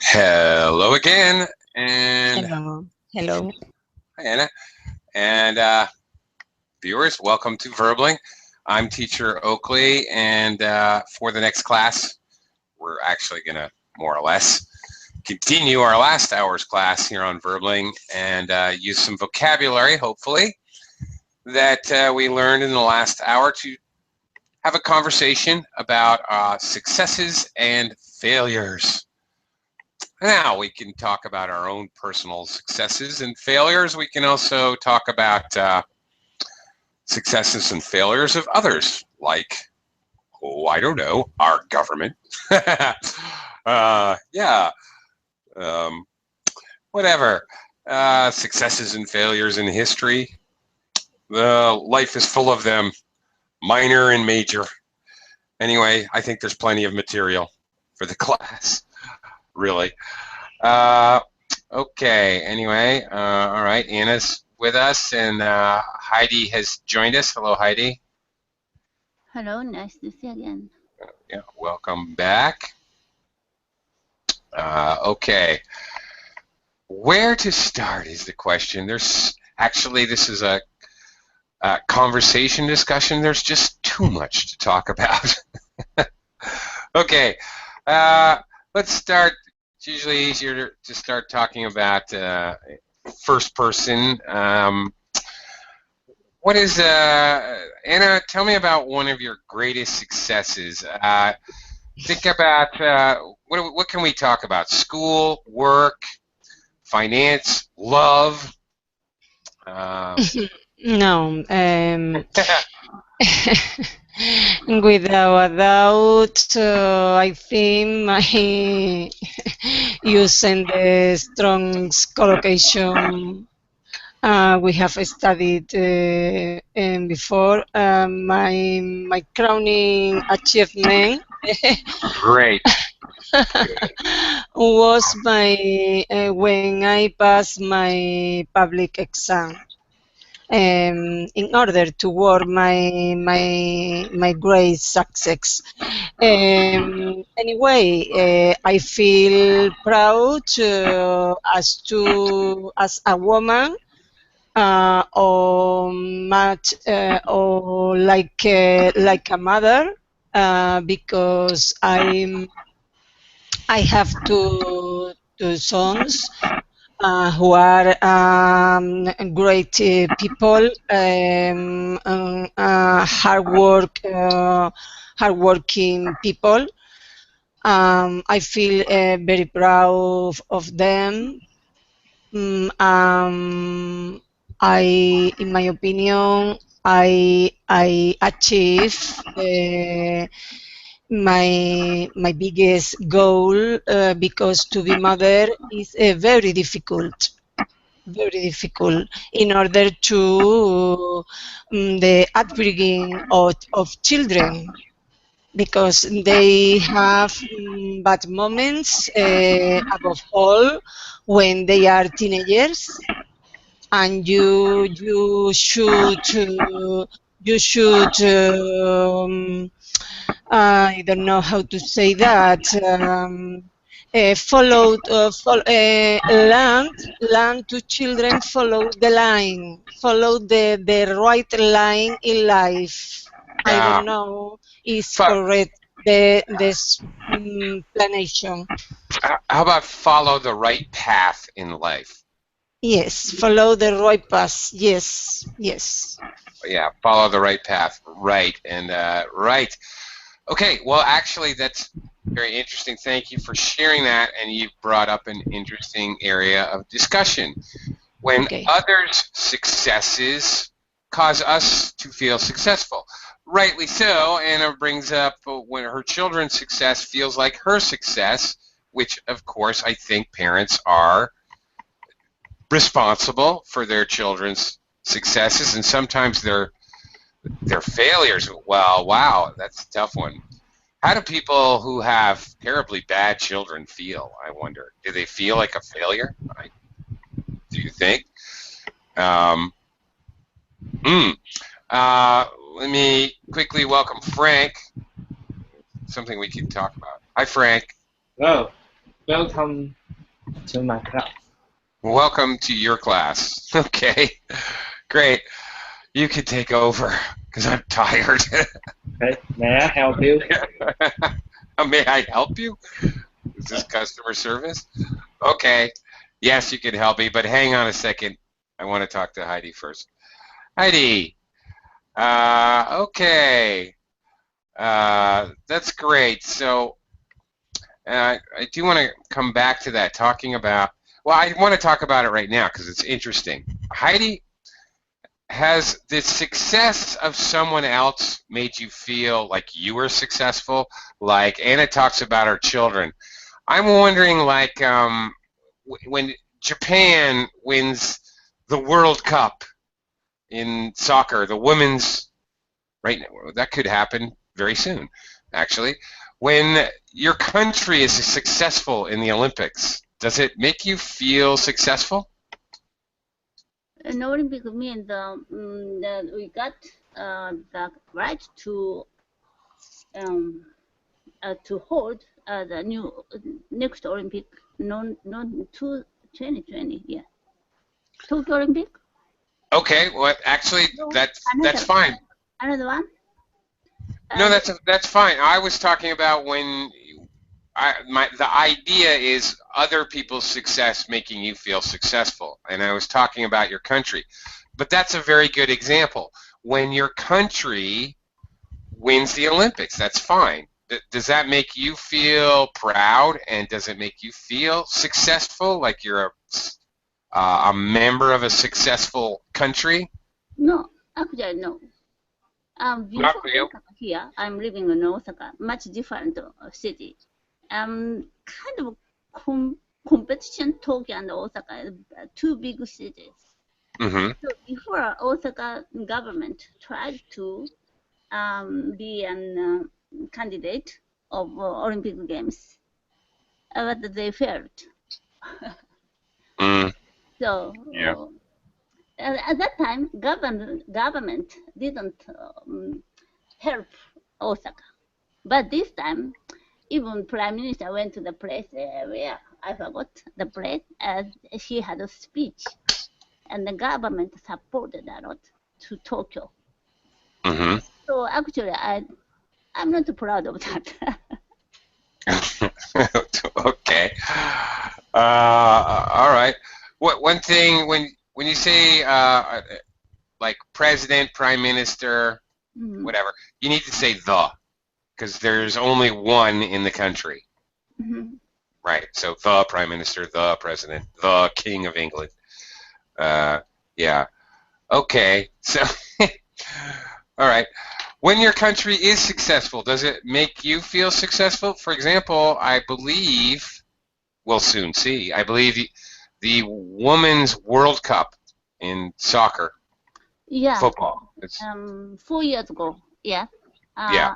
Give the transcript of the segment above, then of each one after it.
Hello again, and Hello. Hello. hi Anna, and viewers, welcome to Verbling. I'm teacher Oakley, and for the next class, we're actually going to more or less continue our last hour's class here on Verbling and use some vocabulary, hopefully, that we learned in the last hour to have a conversation about successes and failures. Now we can talk about our own personal successes and failures. We can also talk about successes and failures of others, like, I don't know, our government. Yeah, um, whatever. Successes and failures in history. Life is full of them, minor and major. Anyway, I think there's plenty of material for the class, really. Okay, anyway, all right, Anna's with us, and Heidi has joined us. Hello, Heidi. Hello, nice to see you again. Yeah, welcome back. Okay, where to start is the question. There's actually, this is a conversation discussion. There's just too much to talk about. Okay, let's start. It's usually easier to start talking about first person. What is, Anna, tell me about one of your greatest successes. Think about, what can we talk about? School, work, finance, love? No. Without a doubt, I think my using the Strong's collocation we have studied before. My crowning achievement Great. was when I passed my public exam. In order to work my great success. Anyway, I feel proud as a woman or like a mother because I have two sons who are great people, hardworking people. I feel very proud of them. In my opinion, I achieve my biggest goal because to be mother is very difficult in order to the upbringing of children because they have bad moments above all when they are teenagers and you should I don't know how to say that. Learn to children follow the line, follow the right line in life. I don't know is correct this explanation. How about follow the right path in life? Yes, follow the right path. Yes, yes. Yeah, follow the right path. Right, and right. Okay, well, actually, that's very interesting. Thank you for sharing that, and you've brought up an interesting area of discussion. When others' successes cause us to feel successful. Rightly so, Anna brings up when her children's success feels like her success, which, of course, I think parents are responsible for their children's successes, and sometimes their failures. Well, wow, that's a tough one. How do people who have terribly bad children feel, I wonder? Do they feel like a failure? Do you think? Let me quickly welcome Frank. Something we can talk about. Hi, Frank. Hello. Welcome to my class. Welcome to your class. Okay, great. You can take over because I'm tired. Okay, may I help you? May I help you? Is this customer service? Okay. Yes, you can help me, but hang on a second. I want to talk to Heidi first. Heidi. Okay. That's great. So I do want to come back to that, talking about, well, I want to talk about it right now because it's interesting. Heidi, has the success of someone else made you feel like you were successful? Like Anna talks about her children. I'm wondering, like, when Japan wins the World Cup in soccer, the women's, right now, that could happen very soon, actually. When your country is successful in the Olympics, does it make you feel successful? An Olympic means that we got the right to hold the next Olympic, non to 2020, yeah. Tokyo Olympic. Okay, well, actually, No, that's fine. Another one. No, that's fine. I was talking about when the idea is other people's success making you feel successful, and I was talking about your country. But that's a very good example. When your country wins the Olympics, that's fine. Does that make you feel proud, and does it make you feel successful, like you're a member of a successful country? No, actually no. Before Not for you. Osaka here, I'm living in Osaka, much different city. Kind of competition, Tokyo and Osaka, two big cities. Mm-hmm. So before Osaka government tried to be a candidate of Olympic Games, but they failed. So Yeah. at that time, government didn't help Osaka. But this time, even Prime Minister went to the place where I forgot the place, he had a speech, and the government supported a lot to Tokyo. Mm-hmm. So actually, I'm not proud of that. Okay. All right. One thing, when you say like president, prime minister, whatever, you need to say the, because there's only one in the country. Mm-hmm. Right. So the prime minister, the president, the king of England. Yeah. Okay. So, all right. When your country is successful, does it make you feel successful? For example, I believe, we'll soon see, I believe the Women's World Cup in soccer, Yeah. football. 4 years ago, yeah. Yeah.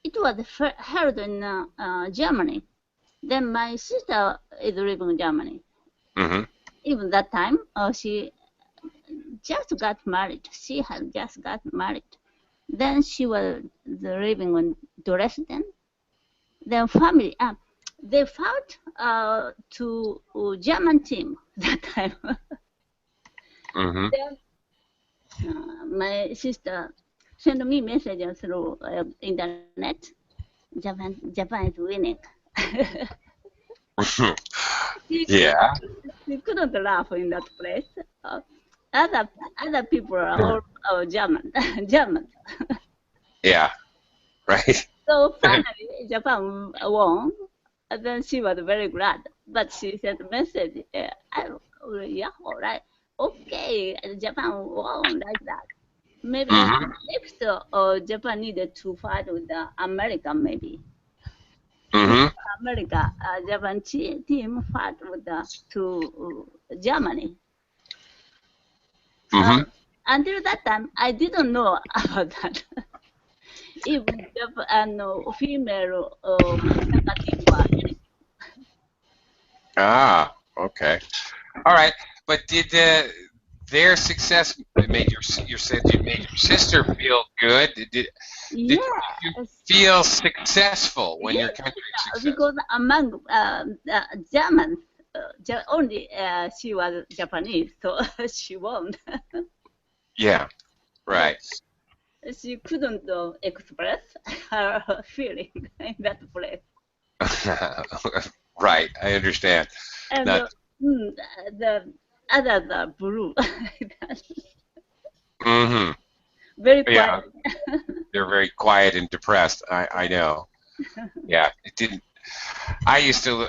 It was held in Germany. Then my sister is living in Germany. Mm-hmm. Even that time, she just got married. She had just got married. Then she was living in Dresden. Then family, they fought to German team that time. Mm-hmm. Then my sister sent me messages through internet. Japan is winning. Yeah. We couldn't laugh in that place. Other people are all German. Yeah. Right. So finally, Japan won. And then she was very glad. But she sent a message. Yeah, all right. Okay, Japan won like that. Maybe next Japan needed to fight with America, maybe. Mm-hmm. America, Japan team fought with to Germany. Mm-hmm. Until that time, I didn't know about that. Even female soccer team were winning. Ah, okay. All right. But did their success made you said it made your sister feel good? Did you feel successful when your country is successful? Because among Germans, only she was Japanese, so she won. Yeah, right. She couldn't express her feeling in that place. Right, I understand. And Not, the others are blue. mm-hmm. Very Yeah, quiet. they're very quiet and depressed. I know. Yeah, it didn't. I used to.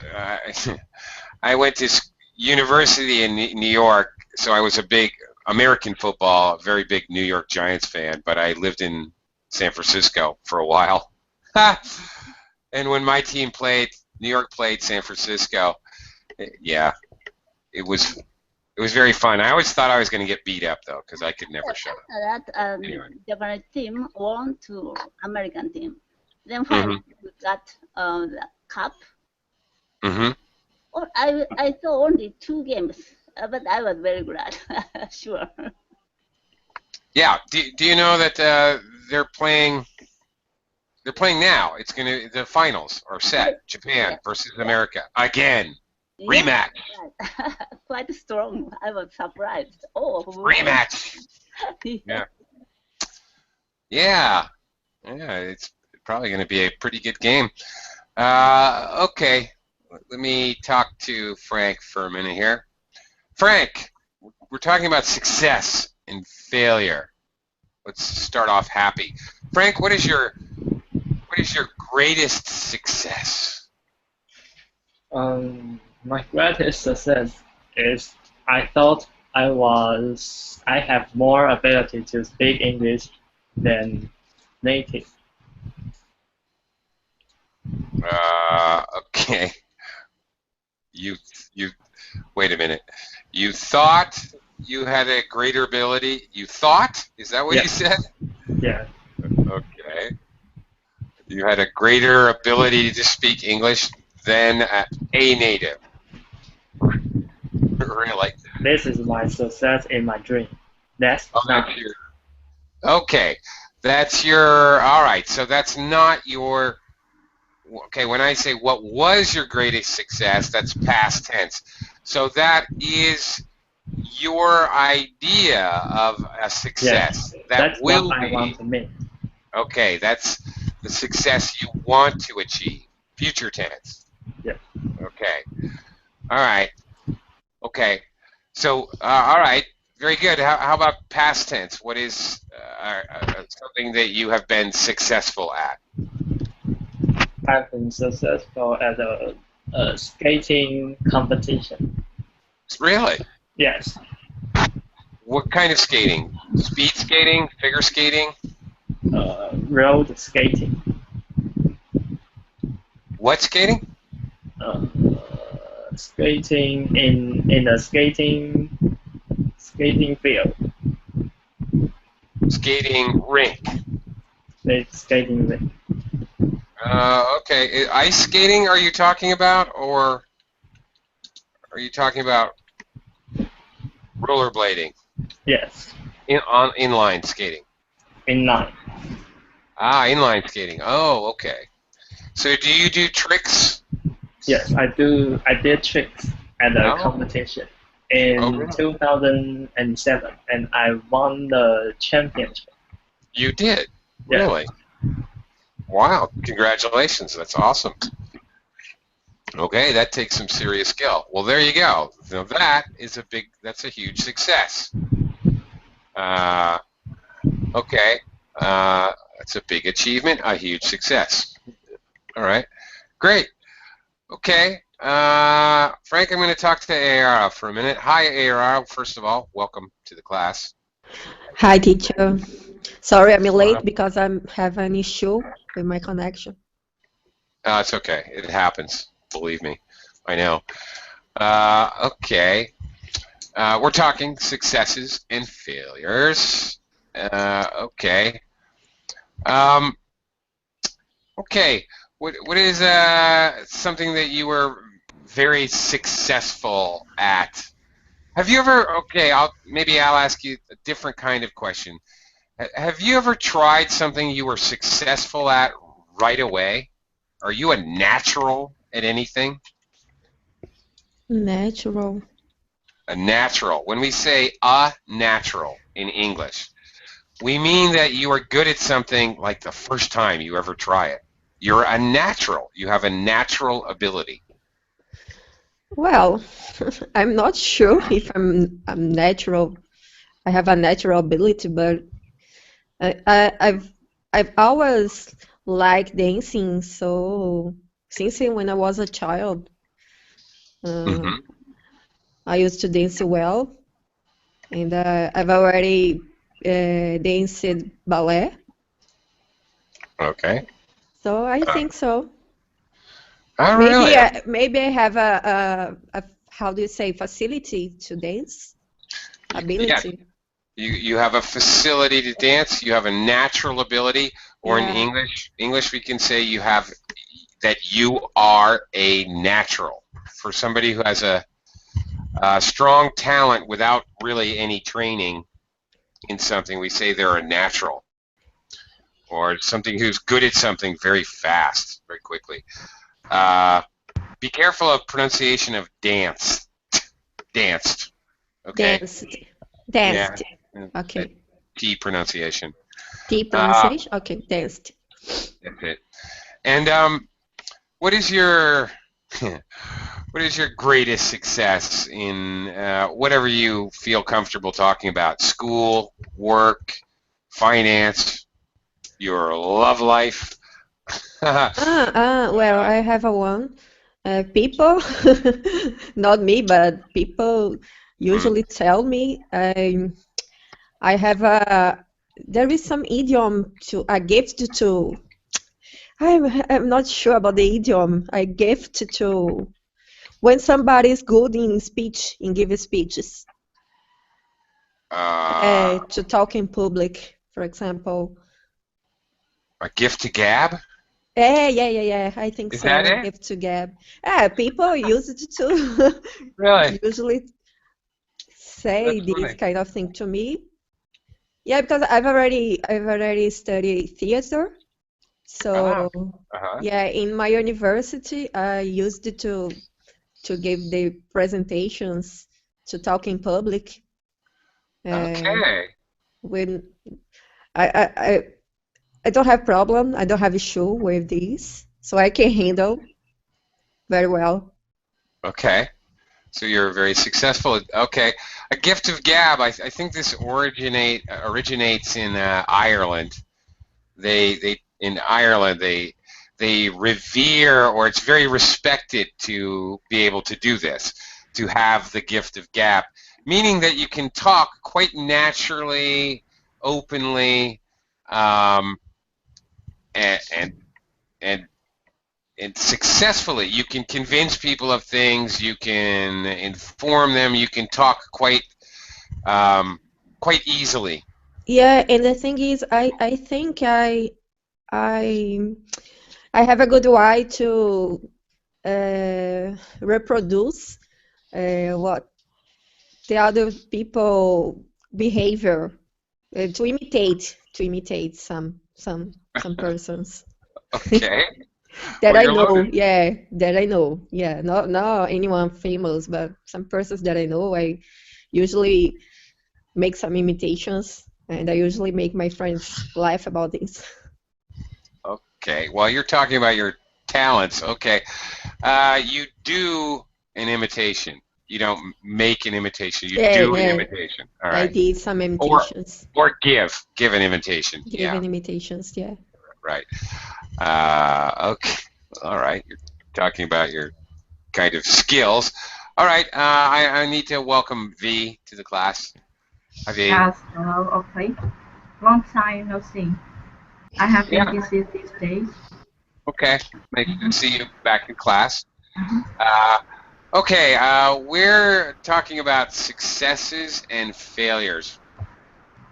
I went to university in New York, so I was a big American football, very big New York Giants fan. But I lived in San Francisco for a while. And when my team played, New York played San Francisco. Yeah, it was very fun. I always thought I was going to get beat up though, because I could never shut up. That Anyway. Japanese team won to American team. Then finally we got the cup. Mm-hmm. Or I saw only 2 games, but I was very glad. Sure. Yeah. Do you know that they're playing? They're playing now. The finals are set. Japan versus America again. Rematch. Yes, quite strong. I was surprised. Oh. Rematch. Yeah. Yeah. Yeah. It's probably going to be a pretty good game. Okay. Let me talk to Frank for a minute here. Frank, we're talking about success and failure. Let's start off happy. Frank, what is your greatest success? My greatest success is I thought I have more ability to speak English than native. Okay. You wait a minute. You thought you had a greater ability. You thought? Is that what you said? Yeah. Okay. You had a greater ability to speak English than a native. Really? This is my success in my dream. That's not Okay. That's your. All right. So that's not your. Okay. When I say what was your greatest success, that's past tense. So that is your idea of a success. Yes, That that's will what I be. want to make. Okay. That's the success you want to achieve. Future tense. Yeah. Okay. All right. Okay. So, all right. Very good. How about past tense? What is something that you have been successful at? I've been successful at a skating competition. Really? Yes. What kind of skating? Speed skating? Figure skating? Road skating. What skating? Skating in a skating field. Skating rink. It's skating rink. Okay. Ice skating are you talking about, or are you talking about rollerblading? Yes. Inline skating. Inline. Ah, inline skating. Oh, okay. So do you do tricks? Yes, I do. I did tricks at a competition in 2007, and I won the championship. You did? Yes. Really? Wow, congratulations. That's awesome. Okay, that takes some serious skill. Well, there you go. Now that's a huge success. Okay, that's a big achievement, a huge success. All right, great. Okay, Frank, I'm going to talk to Ayara for a minute. Hi, Ayara. First of all, welcome to the class. Hi, teacher. Sorry, I'm late because I have an issue with my connection. It's okay. It happens. Believe me. I know. Okay. We're talking successes and failures. Okay. Okay. What is something that you were very successful at? Have you ever? Okay. Maybe I'll ask you a different kind of question. Have you ever tried something you were successful at right away? Are you a natural at anything? Natural. A natural. When we say a natural in English, we mean that you are good at something like the first time you ever try it. You're a natural. You have a natural ability. Well, I'm not sure if I'm natural. I have a natural ability, but I've always liked dancing. So since when I was a child, Mhm. I used to dance well, and I've already danced ballet. Okay. So I think so. Oh, Maybe really? maybe I have a how do you say facility to dance Yeah. ability. You have a facility to dance. You have a natural ability, or in Yeah. English we can say you have that you are a natural. For somebody who has a strong talent without really any training in something, we say they're a natural, or something who's good at something very fast, very quickly. Be careful of pronunciation of dance. Danced. Okay. Danced. Yeah. Danced. That Okay. T pronunciation. T Uh, pronunciation. Okay. Danced. that's it. And what is your what is your greatest success in whatever you feel comfortable talking about? School, work, finance, your love life. Well, I have a one. People, not me, but people Mm. usually tell me I have a, there is some idiom to, a gift to, I'm not sure about the idiom. I gift to, when somebody is good in speech, in giving speeches, Uh, to talk in public, for example. a gift to gab? Yeah. I think Is so. that A it? gift to gab. People use it to Really? usually say That's this funny. kind of thing to me. Yeah, because I've already studied theater. Ah, So uh-huh. yeah, in my university, I used it to give the presentations, to talk in public. Uh, Okay. when I, I I I don't have problem. I don't have issue with this, so I can handle very well. Okay. So you're very successful. Okay. A gift of gab. I think this originates in Ireland. They in Ireland they revere, or it's very respected to be able to do this, to have the gift of gab, meaning that you can talk quite naturally, openly, um, and and and and successfully. You can convince people of things. You can inform them. You can talk um, quite easily. Yeah, and the thing is, I think I I have a good way to reproduce what the other people behavior, to imitate some persons Okay. that Well, I you're know. loaded. Yeah, that I know. Yeah, not anyone famous, but some persons that I know. I usually make some imitations, and I usually make my friends laugh about this. Okay. Well, you're talking about your talents. Okay. You do an imitation. You don't make an imitation. You Yeah, do an yeah. imitation. All I right. did some Or imitations, give an imitation. Yeah. given imitations. Yeah. Right. Okay. All right. You're talking about your kind of skills. All right. I need to welcome V to the class. Hi, V. Yes, hello, okay. Long time no see. I have been Yeah. busy these days. Okay. Nice to Mhm, see you back in class. mhm. Uh, okay. We're talking about successes and failures.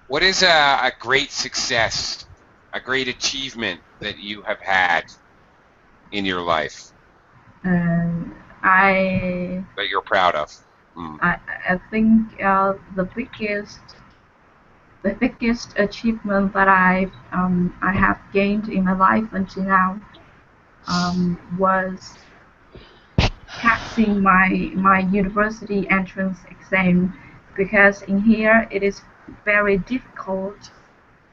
What is a great success, a great achievement that you have had in your life And I, that you're proud of? Mm. I, I think the biggest achievement that I have gained in my life until now was passing my university entrance exam, because in here it is very difficult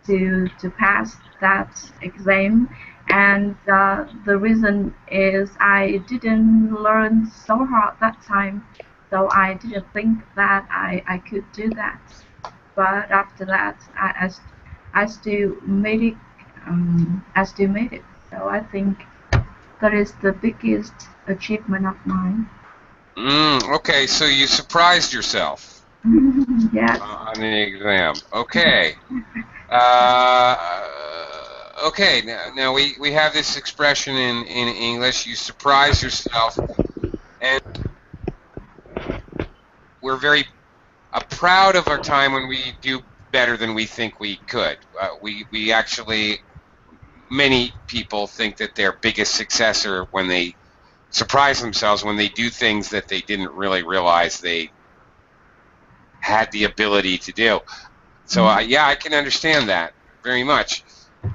to pass that exam, and the reason is I didn't learn so hard that time, so I didn't think that I could do that. But after that, I still made it. I still made it. So I think that is the biggest achievement of mine. Okay, so you surprised yourself Yes. on the exam. Okay. Okay, now we have this expression in English, you surprise yourself, and we're very proud of our time when we do better than we think we could. We actually, many people think that their biggest success are when they surprise themselves, when they do things that they didn't really realize they had the ability to do. So yeah, I can understand that very much,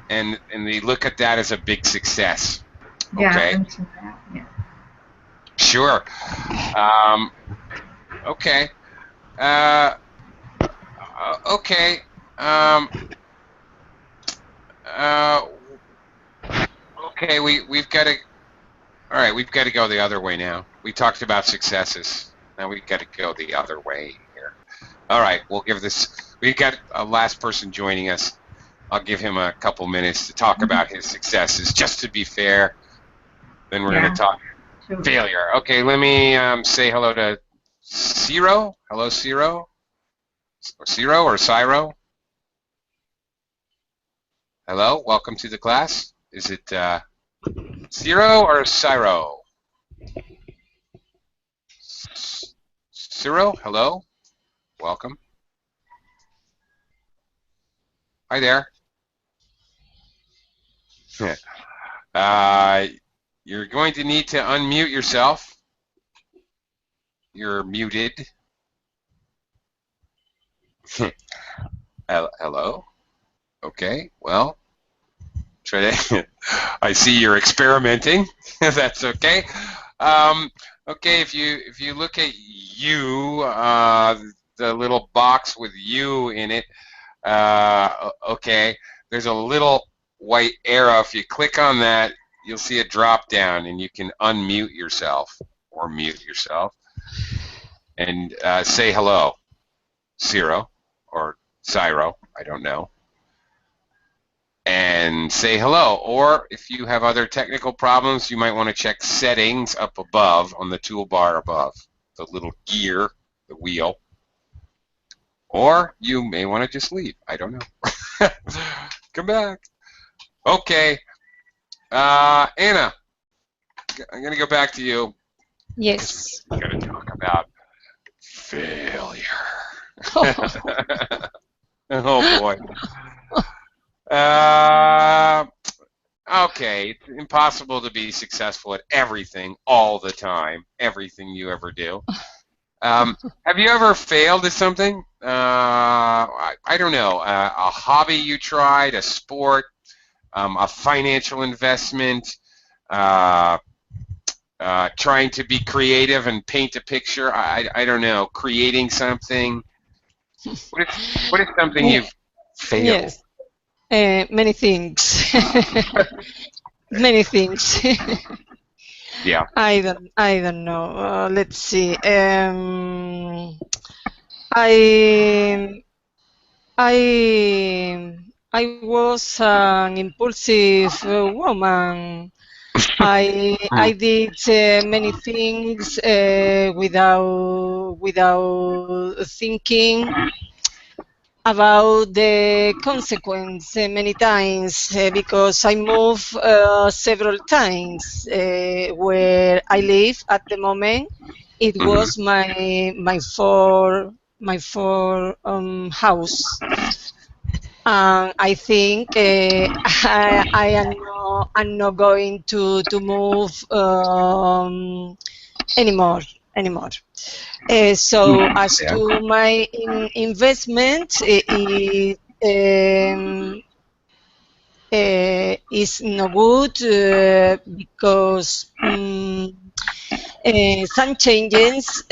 and they look at that as a big success. Yeah, Okay. until that, yeah. Sure. Okay. Okay. Okay. We've got to. All right. We've got to go the other way now. We talked about successes. Now we've got to go the other way here. All right. We'll give this. We've got a last person joining us. I'll give him a couple minutes to talk about his successes, just to be fair. Then we're going to talk failure. Okay, let me say hello to Ciro. Hello, Ciro. Ciro or Ciro? Hello, welcome to the class. Is it Ciro or Ciro? Ciro, hello. Welcome. Hi there. You're going to need to unmute yourself. You're muted. Hello? Okay, well, try to, I see you're experimenting. That's okay. Okay, if you look at you, the little box with you in it, okay, there's a little white arrow. If you click on that, you'll see a drop down, and you can unmute yourself or mute yourself and say hello, Ciro or Ciro, I don't know, and say hello. Or if you have other technical problems, you might want to check settings up above on the toolbar above, the little gear, the wheel. Or you may want to just leave. I don't know. Come back. Okay. Anna, I'm going to go back to you. Yes. We're going to talk about failure. Oh, boy. Okay, it's impossible to be successful at everything all the time, everything you ever do. Have you ever failed at something? I don't know, a hobby you tried, a sport, a financial investment, trying to be creative and paint a picture. I don't know, creating something. What is something you've failed? Yes, many things. Many things. Yeah. I don't know. Let's see. I was an impulsive woman. I did many things without thinking about the consequence many times, because I moved several times. Where I live at the moment, it was my four house. I think I'm not going to move anymore. So as to my investment, is no good, because some changes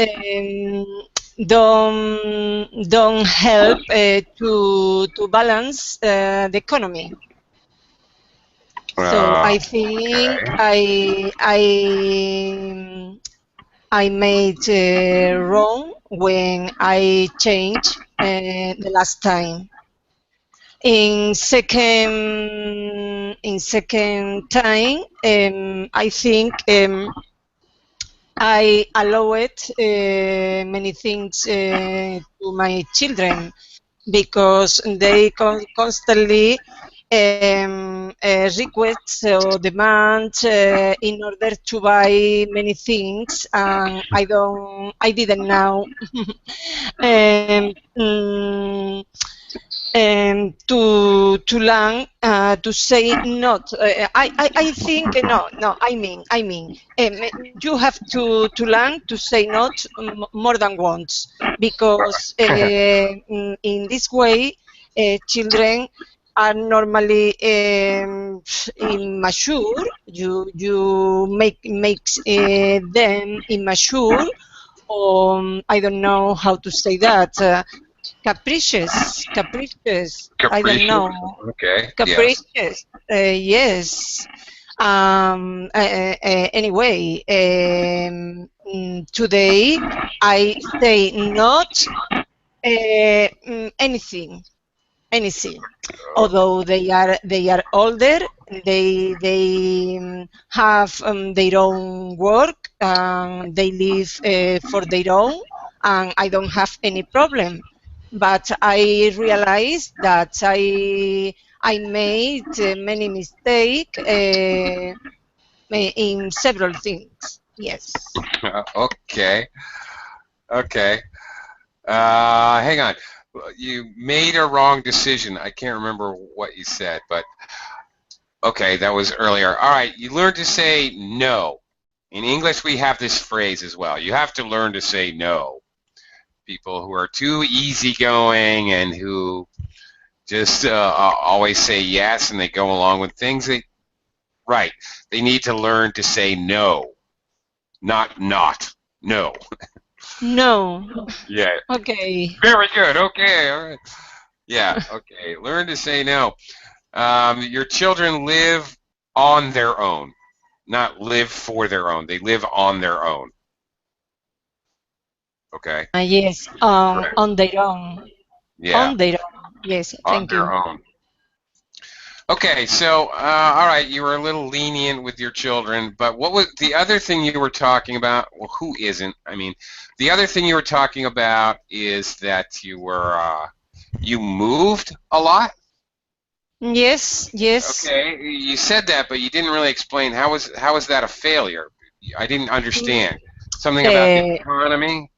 don't help to balance the economy. So I think I made wrong when I changed the last time. In second time, I think I allowed many things to my children because they constantly request or demand in order to buy many things, and I didn't know um, to learn to say not. I think no. I mean you have to learn to say not more than once, because in this way children are normally immature. You makes them immature, or I don't know how to say that. Capricious. I don't know. Okay. Capricious. Yes. Anyway, today I say not anything. Although they are older, they have their own work, they live for their own, and I don't have any problem. But I realized that I made many mistakes in several things. Yes. Okay. Hang on. You made a wrong decision. I can't remember what you said, but okay, that was earlier. All right, you learned to say no. In English, we have this phrase as well. You have to learn to say no. People who are too easygoing and who just always say yes and they go along with things, they need to learn to say no, not. No. No. Yeah. Okay. Very good. Okay. All right. Yeah. Okay. Learn to say no. Your children live on their own, not live for their own. They live on their own. Okay. Yes. On their own. Yeah. On their own. Yes. On Thank you. their own. Okay, so all right, you were a little lenient with your children, but what was the other thing you were talking about? Well, who isn't? I mean, the other thing you were talking about is that you moved a lot. Yes. Okay, you said that, but you didn't really explain how was that a failure? I didn't understand. Something about the economy.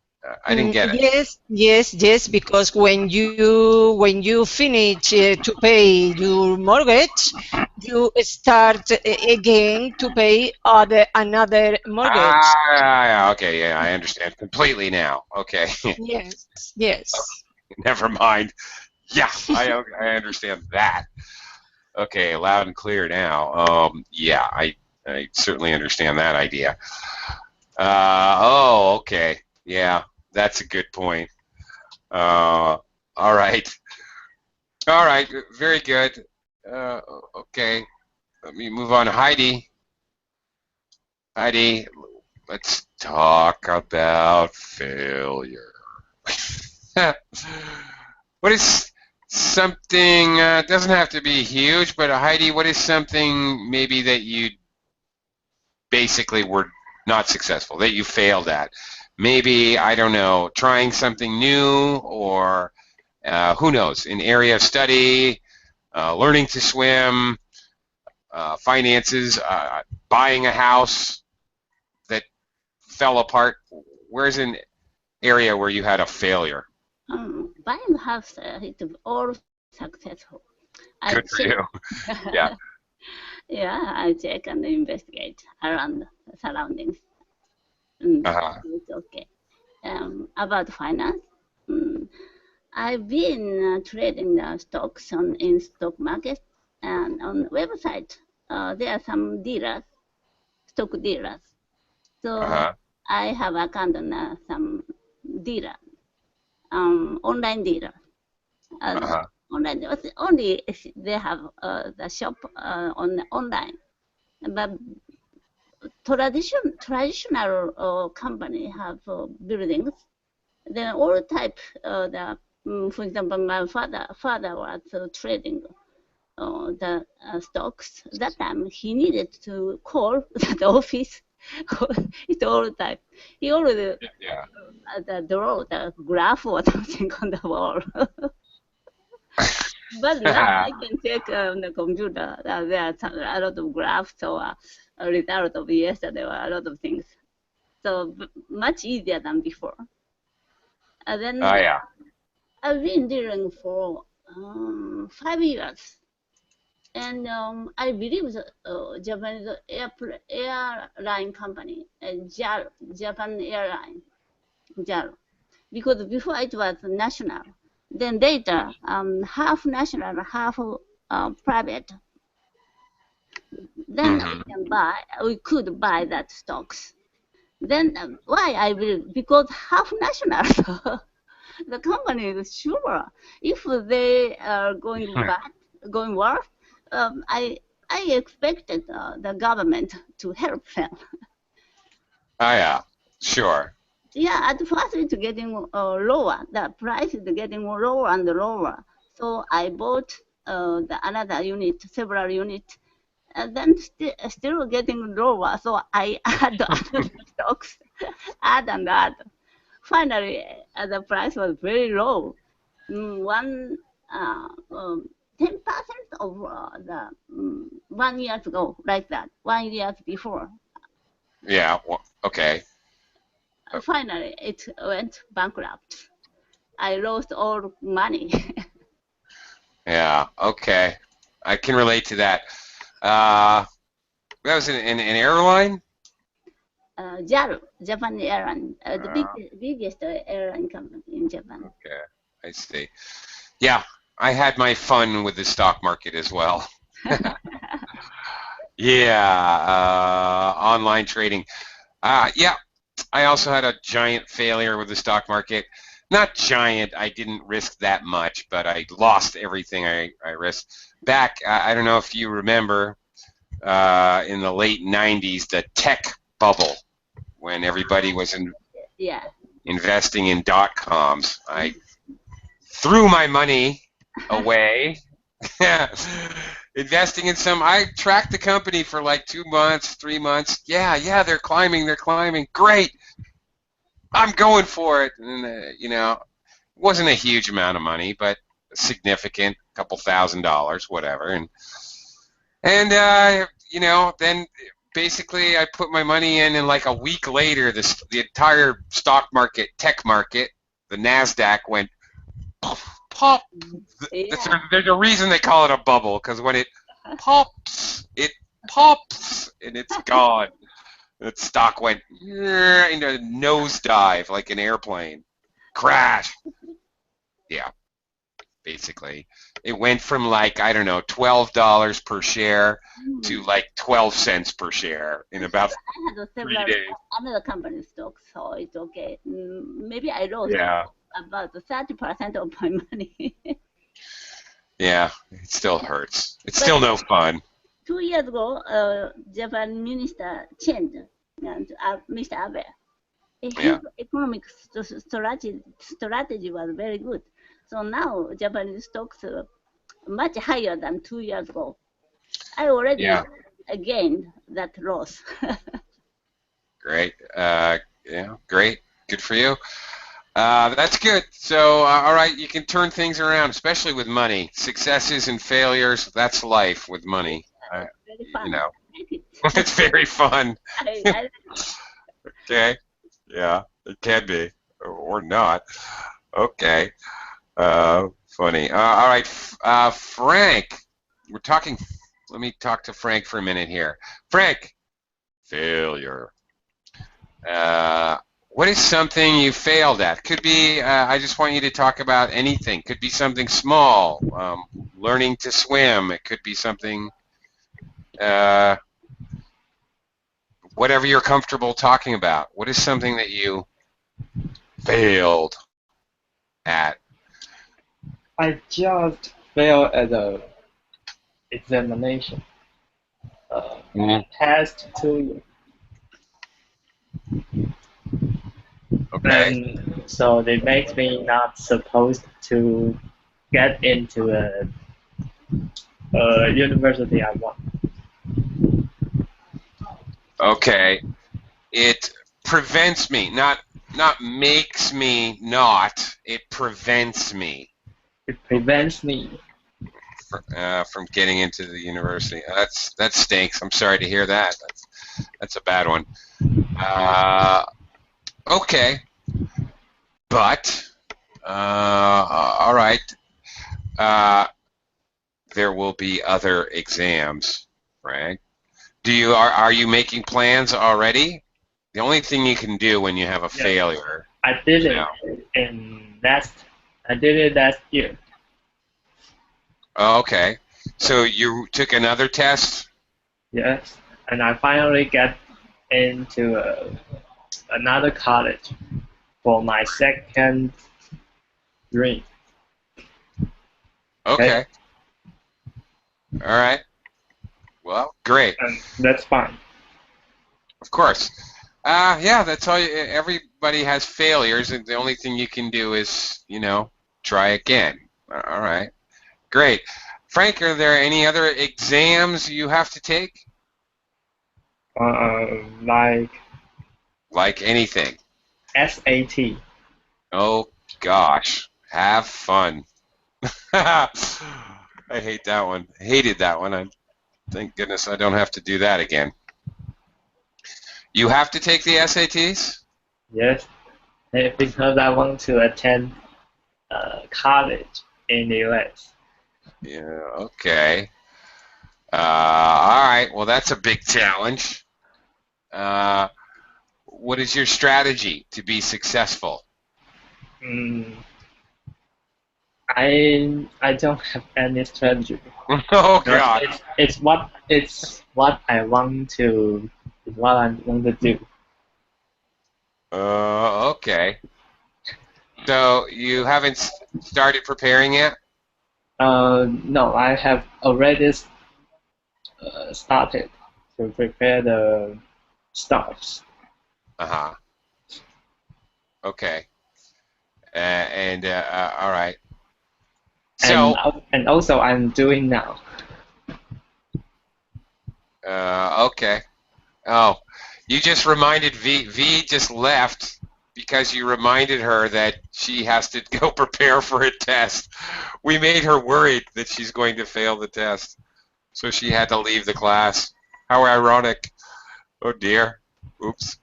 I didn't get it. Yes, because when you finish to pay your mortgage, you start again to pay another mortgage. Okay, yeah, I understand completely now. Okay. Yes. Never mind. Yeah, I understand that. Okay, loud and clear now. Yeah, I certainly understand that idea. Okay. Yeah, that's a good point. All right. Very good. Okay, let me move on to Heidi. Heidi, let's talk about failure. What is something, doesn't have to be huge, but Heidi, what is something maybe that you basically were not successful, that you failed at? Maybe, I don't know, trying something new, or who knows, an area of study, learning to swim, finances, buying a house that fell apart. Where's an area where you had a failure? Buying a house, it's all successful. Good for you. Yeah. Yeah, I check and investigate around the surroundings. It's okay. About finance, I've been trading the stocks in stock market, and on the website there are some dealers, stock dealers. So I have account on some dealer, online dealer. Online, only if they have the shop on online, but traditional company have buildings. Then all type for example, my father was trading the stocks. That time he needed to call the office. It's all the time. He already draw the graph or something on the wall. But now I can check on the computer. There are a lot of graphs or a result of yesterday or a lot of things. So much easier than before. And then I've been dealing for 5 years. And I believe the Japanese airline company, JAL, Japan Airline, JAL, because before it was national. Then later, half national, half private. Then we could buy that stocks. Then why I believe? Because half national, the company is sure if they are going bad, going worse. I expected the government to help them. Sure. Yeah, at first it's getting lower. The price is getting lower and lower. So I bought another unit, several units, and then still getting lower. So I add other stocks, add and add. Finally, the price was very low. 10% of the 1 year ago, like that, 1 year before. Yeah, well, okay. Finally, it went bankrupt. I lost all money. Yeah, okay. I can relate to that. That was an airline? JAL, Japan Airline, the biggest airline company in Japan. Okay, I see. Yeah, I had my fun with the stock market as well. Yeah, online trading. Yeah, I also had a giant failure with the stock market. Not giant, I didn't risk that much, but I lost everything I risked. Back, I don't know if you remember, in the late 90s, the tech bubble, when everybody was investing in dot-coms. I threw my money away. Investing in some, I tracked the company for like 2 months, 3 months. Yeah, they're climbing. Great. I'm going for it. And, you know, it wasn't a huge amount of money, but significant, couple $1,000s, whatever. And you know, then basically I put my money in, and like a week later, the entire stock market, tech market, the NASDAQ went pop. Yeah. There's a reason they call it a bubble, because when it pops, and it's gone. The stock went into a nosedive like an airplane. Crash. Yeah, basically. It went from like, I don't know, $12 per share to like 12 cents per share in about 3 days. Another company stocks, so it's okay. Maybe I lost about 30% of my money. Yeah, it still hurts. It's still no fun. 2 years ago, Japan minister changed, Mr. Abe. His economic strategy was very good. So now Japanese stocks are much higher than 2 years ago. I already gained that loss. Great. Yeah, great. Good for you. That's good. So, all right, you can turn things around, especially with money. Successes and failures, that's life with money. Very fun. You know, it's very fun. Okay. Yeah, it can be, or not. Okay. Funny. All right, Frank. We're talking. Let me talk to Frank for a minute here. Frank, failure. What is something you failed at? Could be, I just want you to talk about anything. Could be something small, learning to swim. It could be something, whatever you're comfortable talking about. What is something that you failed at? I just failed at the examination. Test 2. Okay. And so they made me not supposed to get into a university I want. Okay. It prevents me, not makes me not. It prevents me It prevents me. from getting into the university. That stinks. I'm sorry to hear that. That's a bad one. Okay, but all right. There will be other exams, Frank. Are you making plans already? The only thing you can do when you have a failure. I did it last year. Oh, okay. So you took another test? Yes, and I finally got into another college for my second dream. Okay. All right. Well, great. And that's fine. Of course. Yeah, that's all. Everybody has failures, and the only thing you can do is, try again. All right. Great. Frank, are there any other exams you have to take? Like anything. SAT. Oh, gosh. Have fun. I hate that one. Hated that one. Thank goodness I don't have to do that again. You have to take the SATs? Yes, because I want to attend college in the U.S. Yeah, okay. All right, well, that's a big challenge. What is your strategy to be successful? I don't have any strategy. Oh God! It's what I want to do. Okay. So you haven't started preparing yet? No, I have already started to prepare the stuffs. Okay. All right. So. And also I'm doing now. Okay. Oh, you just reminded V. V just left because you reminded her that she has to go prepare for a test. We made her worried that she's going to fail the test, so she had to leave the class. How ironic. Oh dear. Oops.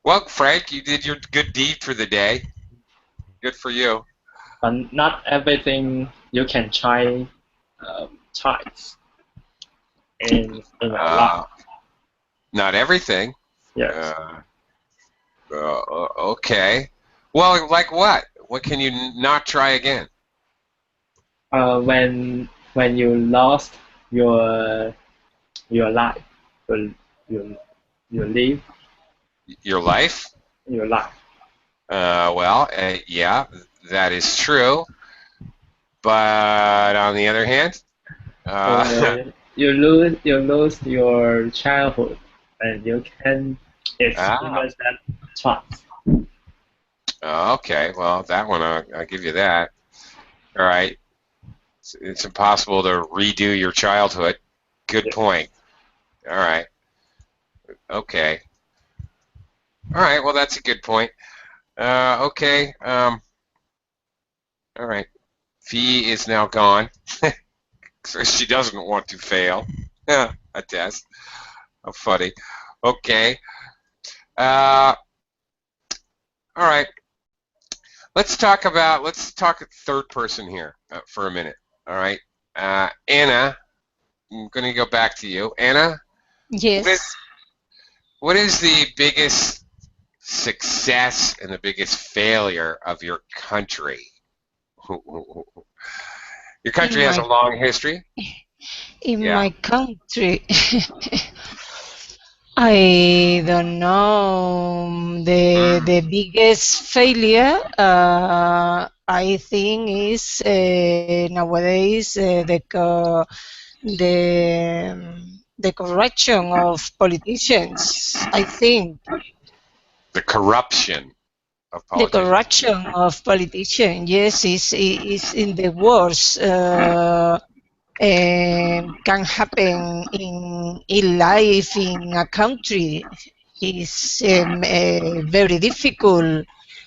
Well, Frank, you did your good deed for the day. Good for you. But not everything you can try twice in a life. Not everything. Yes. Okay. Well, like what? What can you not try again? When you lost your life, you live your life. Your life. Well, yeah, that is true. But on the other hand, you lose your childhood, and you can experience that twice. Okay, well, that one I'll give you that. All right, it's impossible to redo your childhood. Good point. All right. Okay. All right. Well, that's a good point. Okay. All right. V is now gone, so she doesn't want to fail a test. How funny. Okay. All right. Let's talk third person here for a minute. All right. Anna, I'm going to go back to you. Anna? Yes. What is the biggest success and the biggest failure of your country? Your country has a long history. In my country. I don't know. The biggest failure, I think, is nowadays the corruption of politicians. I think The corruption of the politicians. corruption of politicians, yes, is in the worst. Can happen in life in a country is very difficult,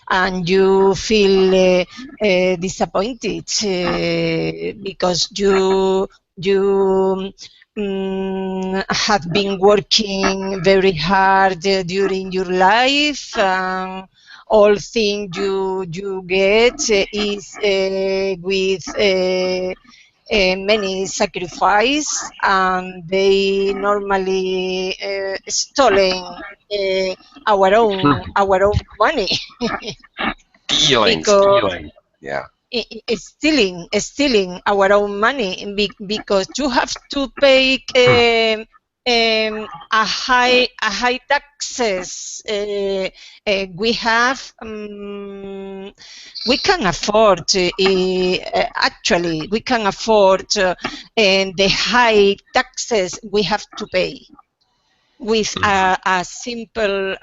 and you feel disappointed because you have been working very hard during your life. All thing you get is with many sacrifice, and they normally stolen our own money Stealing, because stealing. Yeah. stealing our own money because you have to pay a high taxes. We have we can afford actually we can afford the high taxes we have to pay with a simple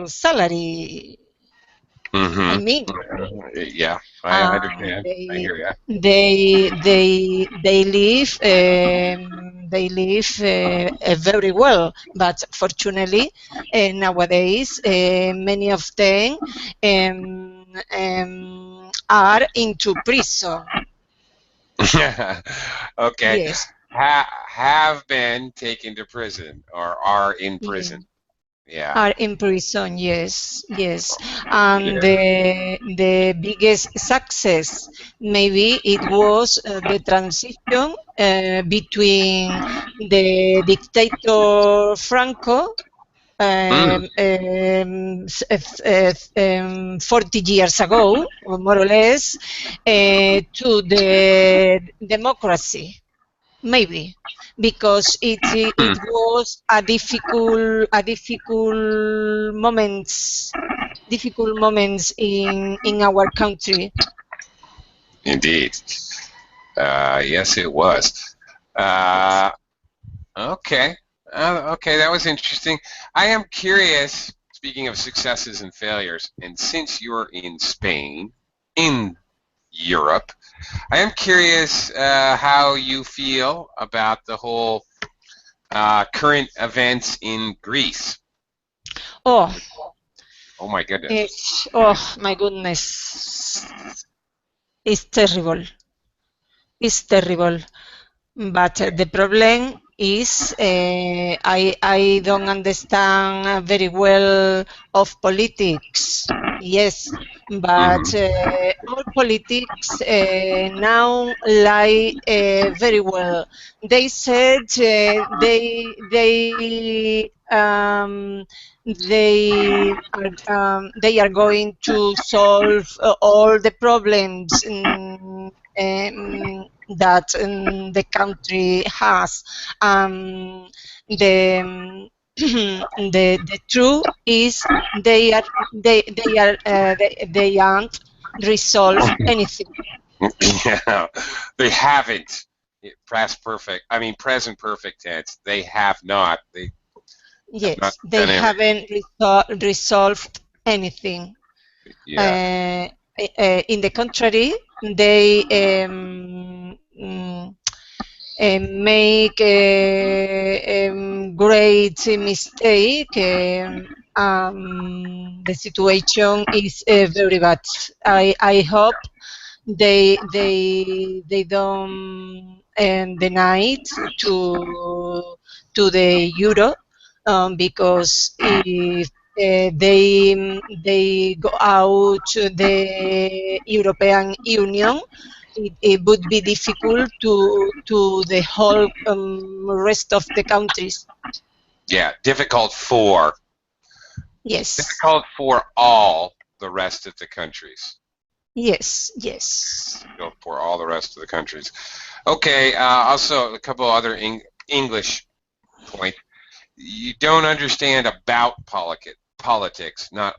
salary. I mean, Yeah, I understand. I hear you. they live very well, but fortunately nowadays many of them are into prison. Okay. Yes. Have been taken to prison or are in prison. Yeah. Are in prison, yes, yes. And the biggest success, maybe it was the transition between the dictator Franco 40 years ago, or more or less, to the democracy. Maybe because it was a difficult moments in our country. Indeed. Yes, it was. Okay. Okay, that was interesting. I am curious, speaking of successes and failures, and since you're in Spain, in Europe, I am curious how you feel about the whole current events in Greece. Oh my goodness. Oh my goodness. It's terrible. It's terrible. But the problem is I don't understand very well of politics. Yes, but all politics now lie very well. They said they are going to solve all the problems that the country has. The truth is they aren't resolved anything. Yeah, they haven't. Present perfect tense. They have not. Yes, they haven't resolved anything. Yeah. In the contrary, they make a great mistake. The situation is very bad. I hope they don't deny it to the euro, because if they go out the European Union, it would be difficult to the whole rest of the countries. Yeah, difficult for. Yes. Difficult for all the rest of the countries. Yes, yes. For all the rest of the countries. Okay, also a couple other English points. you don't understand about politics, not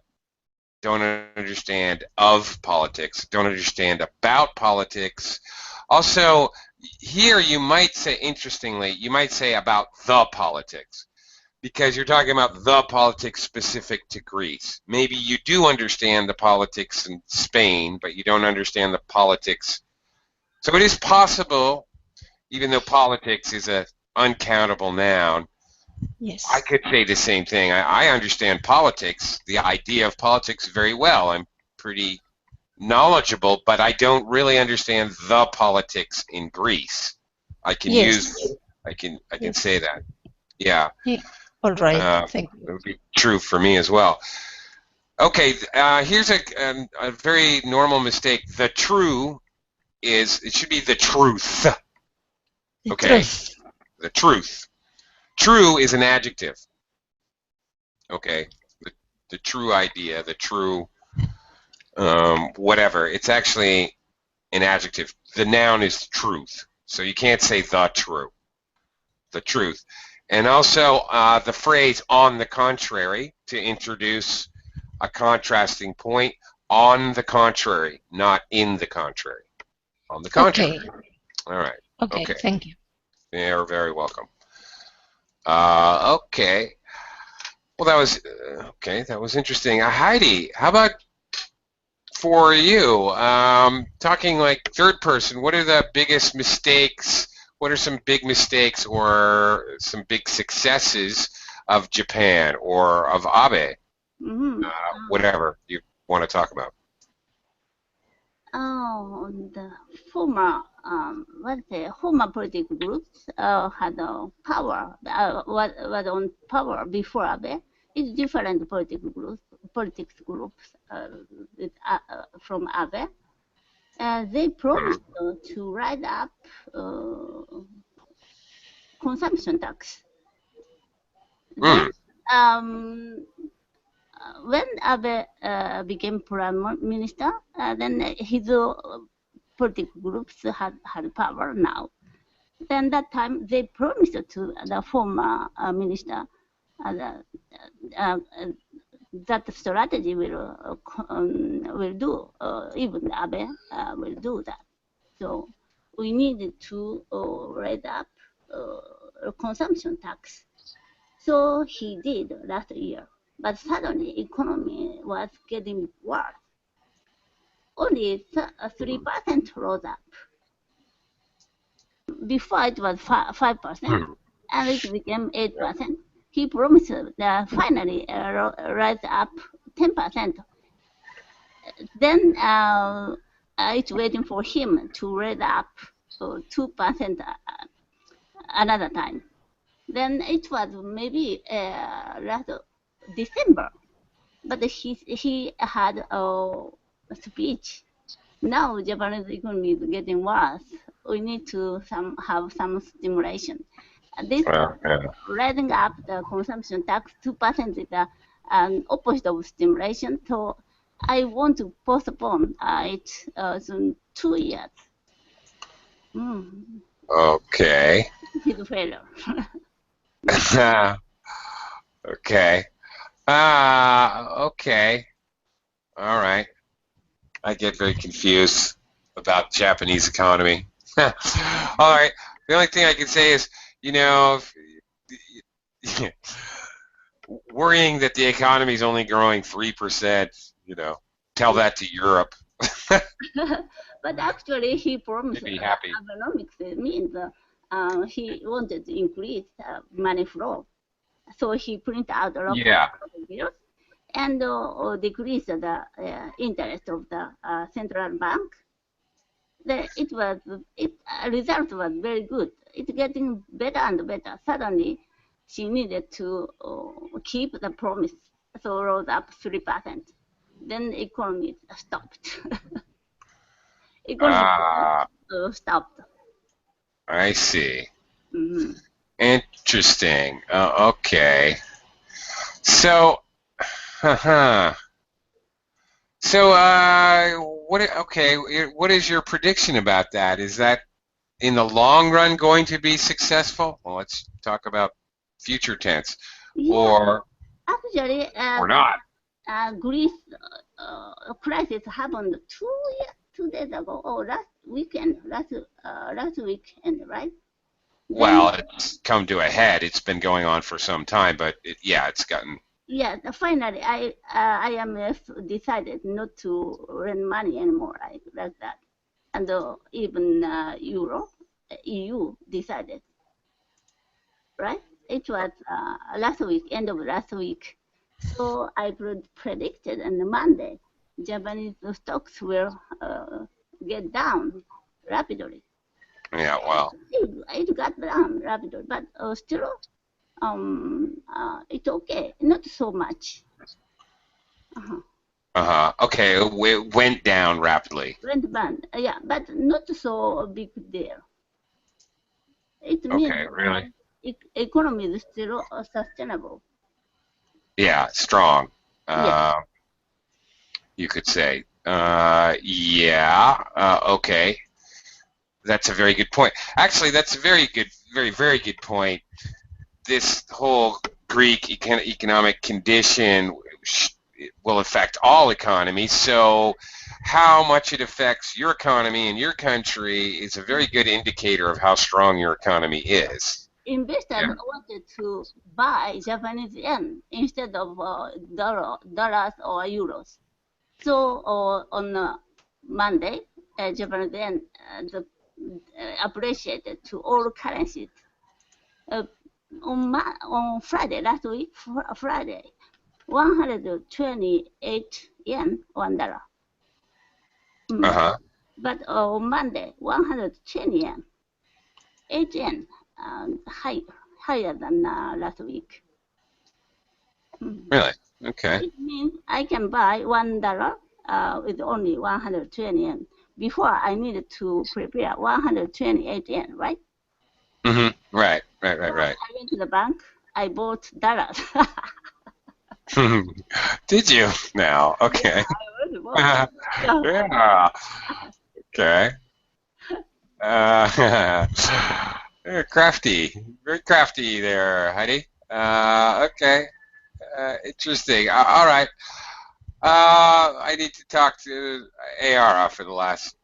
don't understand of politics, don't understand about politics. Also, here you might say, interestingly, you might say about the politics, because you're talking about the politics specific to Greece. Maybe you do understand the politics in Spain, but you don't understand the politics. So it is possible, even though politics is an uncountable noun, Yes. I could say the same thing. I understand politics, the idea of politics, very well. I'm pretty knowledgeable, but I don't really understand the politics in Greece. I can Yes. I can Yes. say that. Yeah. All right. Thank you. It would be true for me as well. Okay, here's a very normal mistake. The true it should be the truth. The Okay, truth. the truth. True is an adjective. Okay, the true idea, the true whatever. It's actually an adjective. The noun is truth. So you can't say the true. The truth. And also the phrase on the contrary to introduce a contrasting point. On the contrary, not in the contrary. On the contrary. Okay. All right. Okay. Okay. Thank you. You're very welcome. Okay. Well, that was okay. That was interesting. Heidi, how about for you? Talking like third person. What are the biggest mistakes? What are some big mistakes or some big successes of Japan or of Abe? Mm-hmm. Whatever you want to talk about. Oh, the former, former political groups had power, was on power before Abe. It's different political groups, from Abe. They promised to write up consumption tax. Then, when Abe became prime minister, then his political groups had power now. Then that time they promised to the former minister that strategy will do. Even Abe will do that. So we needed to raise up consumption tax. So he did last year. But suddenly, economy was getting worse. Only 3% rose up. Before it was 5%, and it became 8%. He promised that finally rise up 10%. Then it's waiting for him to raise up 2% another time. Then it was maybe last December, but he had a speech. Now Japanese economy is getting worse. We need to have some stimulation. This raising up the consumption tax 2% is an opposite of stimulation. So I want to postpone it soon 2 years. Okay. His failure. Okay. Okay. All right. I get very confused about Japanese economy. All right. The only thing I can say is, worrying that the economy is only growing 3%, tell that to Europe. But actually, he promised be happy. economics means he wanted to increase money flow. So he printed out a lot of bills and decreased the interest of the central bank. Result was very good. It's getting better and better. Suddenly, she needed to keep the promise, so rose up 3%. Then the economy stopped. Stopped. I see. Mm-hmm. Interesting. Okay. So, what is your prediction about that? Is that in the long run going to be successful? Well, let's talk about future tense, Yeah, or actually, not. Greece crisis happened 2 days ago, or last weekend, last weekend, right? Well, it's come to a head. It's been going on for some time, but it's gotten. Yeah, finally, IMF decided not to lend money anymore, like that, and even EU decided, right? It was last week, end of last week. So I predicted on the Monday, Japanese stocks will get down rapidly. Yeah, well. It got down rapidly, but still, it's okay. Not so much. Okay, it went down rapidly. Went down, yeah, but not so big deal. It means Okay, really? Economy is still sustainable. Yeah, strong. Yeah. You could say. Okay. That's a very good point. Actually, that's a very good, very good point. This whole Greek economic condition will affect all economies, so how much it affects your economy and your country is a very good indicator of how strong your economy is. Investors wanted to buy Japanese yen instead of dollars or euros. So on Monday, Japanese yen appreciated to all currencies. On Friday, last week, Friday, 128 yen, $1. But on Monday, 110 yen, 8 yen, higher than last week. Really? Okay. It means I can buy $1 with only 120 yen. Before I needed to prepare 128 yen, right? Right. So I went to the bank. I bought dollars. Did you? Now, okay. Yeah, Yeah. Okay. Crafty. Very crafty there, Heidi. Okay. Interesting. All right. I need to talk to Ayara for the last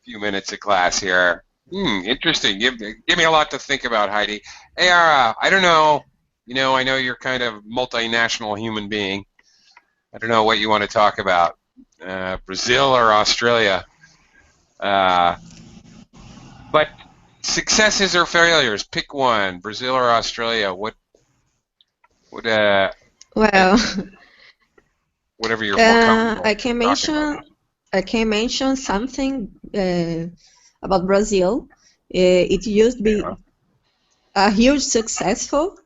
few minutes of class here. Interesting. Give me a lot to think about, Heidi. Ayara, I don't know. I know you're kind of multinational human being. I don't know what you want to talk about. Brazil or Australia. But successes or failures, pick one. Brazil or Australia. Well, whatever you're more comfortable. I can mention something about Brazil. It used to be a huge successful.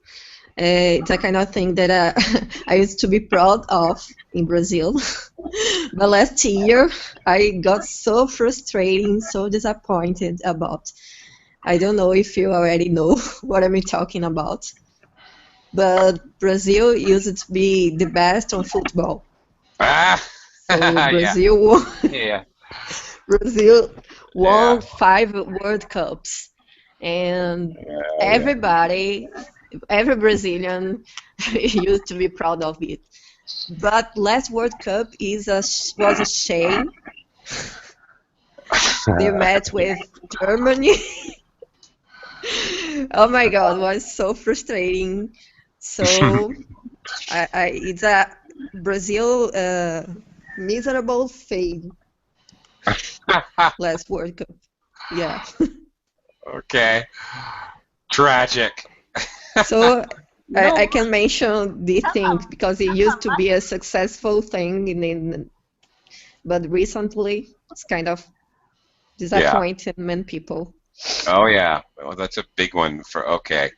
It's a kind of thing that I used to be proud of in Brazil. But last year, I got so frustrated, so disappointed about. I don't know if you already know what I'm talking about. But Brazil used to be the best on football. So Brazil won. Brazil won 5 World Cups, and every Brazilian used to be proud of it. But last World Cup was a shame. They met with Germany. Oh my God, it was so frustrating. So it's a Brazil miserable fail. Last World Cup. Yeah. Okay. Tragic. So I can mention this thing because it used to be a successful thing, but recently it's kind of disappointing many people. Oh yeah, well, that's a big one for. Okay,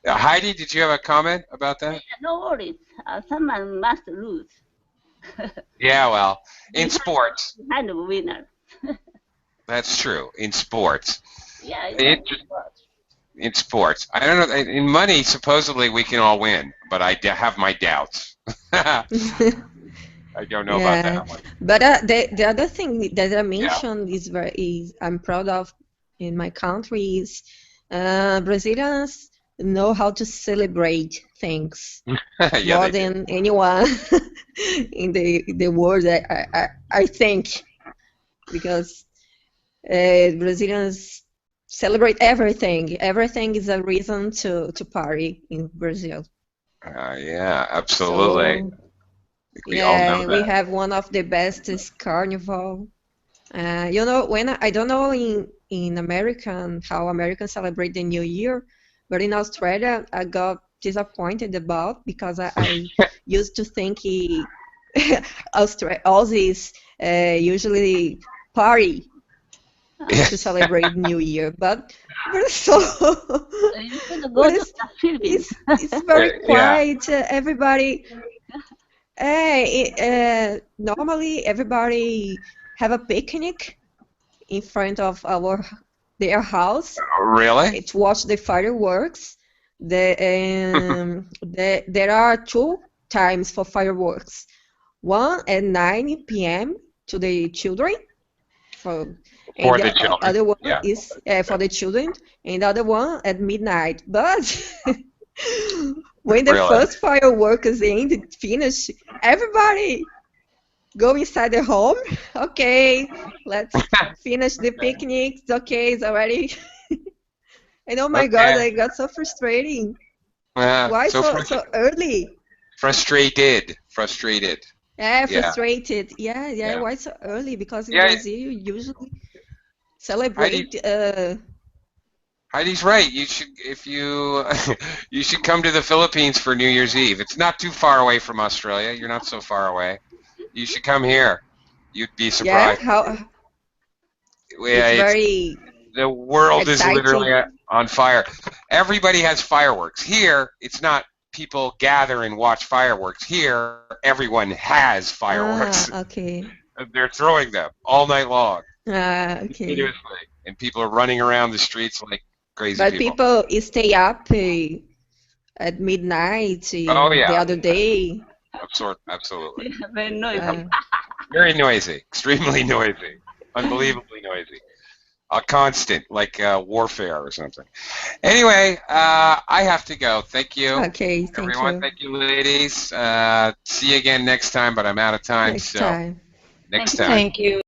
Heidi, did you have a comment about that? No worries. Someone must lose. Yeah, well, in sports. Kind of winner. That's true. In sports. Yeah. In sports, I don't know. In money, supposedly we can all win, but I have my doubts. I don't know about that one. But the other thing that I mentioned is I'm proud of in my country is Brazilians know how to celebrate things Yeah, more they do. than anyone in the world. I think because Brazilians celebrate everything. Everything is a reason to party in Brazil. Yeah, absolutely. So We all know yeah, we that. have one of the best is Carnival. You know, when I don't know in American how Americans celebrate the New Year, but in Australia I got disappointed about because I used to think Aussies usually party Yeah. to celebrate New Year, but so You could go but to the Philippines. it's very Yeah. quiet. Everybody. Normally everybody have a picnic in front of their house Really? to watch the fireworks. There are two times for fireworks. One at 9 p.m. to the children, and For the the children. other one Yeah. is for the children, and the other one at midnight. But when the Really? first fireworks finish, everybody go inside the home. Okay, let's finish the picnic. It's okay, it's already. And oh my God, Okay. I got so frustrating. Why So so early? frustrated. Yeah, Yeah. frustrated. Yeah. Yeah. Why so early? Because in Yeah. Brazil you usually celebrate. Heidi's right. You should, if you, you should come to the Philippines for New Year's Eve. It's not too far away from Australia. You're not so far away. You should come here. You'd be Yeah, surprised. how Yeah, it's very the world is literally exciting. on fire. Everybody has fireworks. Here, it's not people gather and watch fireworks. Here, everyone has fireworks. Okay. They're throwing them all night long, Okay. continuously, and people are running around the streets like crazy But people. people stay up at midnight Oh the yeah, other day. absolutely. Very noisy. Uh, Very noisy, extremely noisy, unbelievably noisy. A constant, like warfare or something. Anyway, I have to go. Thank you, okay, thank everyone. you. Thank you, ladies. See you again next time, but I'm out of time. Next So time. next Thank you. time. Thank you.